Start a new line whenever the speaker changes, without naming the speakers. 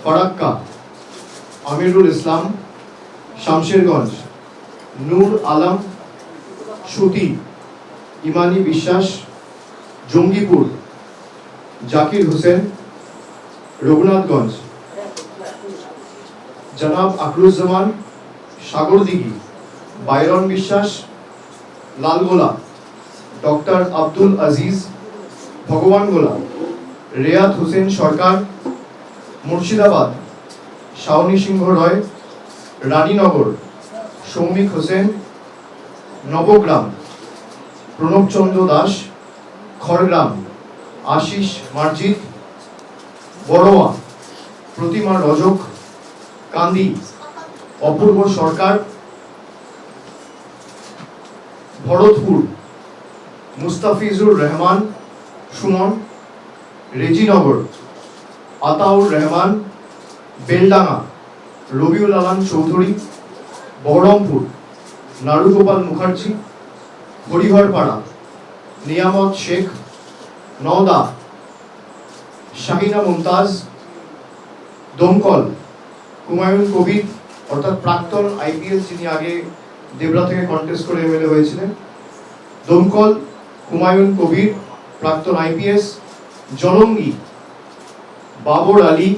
ফারাক্কা আমিরুল ইসলাম শামশেরগঞ্জ, নূর আলম সুতি ইমানি বিশ্বাস জঙ্গিপুর, জাকির হোসেন রঘুনাথগঞ্জ, জনাব আকরুজ্জামান সাগরদিঘি, বাইরন বিশ্বাস লালগোলা, ডক্টর আব্দুল আজিজ ভগবানগোলা, রেয়াত হোসেন সরকার মুর্শিদাবাদ, শাওনি সিংহ রয় রানীনগর, সৌমিক হোসেন নবগ্রাম, প্রণবচন্দ্র দাস খড়গ্রাম, আশিস মার্জিত বড়োয়া, প্রতিমা রজক কান্দি, অপূর্ব সরকার ভরতপুর, মুস্তাফিজুর রহমান সুমন রেজিনগর, আতাউর রহমান বেলডাঙ্গা, রবিউল আলম চৌধুরী বহরমপুর, নারুগোপাল মুখার্জি হরিহরপাড়া, নিয়ামত শেখ নওদা, শাহিনা মুমতাজ দমকল, হুমায়ুন কবির অর্থাৎ প্রাক্তন আইপিএস, যিনি আগে দেবরা থেকে কন্টেস্ট করে এমএলএ হয়েছিলেন, দমকল হুমায়ুন কবির প্রাক্তন আইপিএস, জলঙ্গি বাবর আলী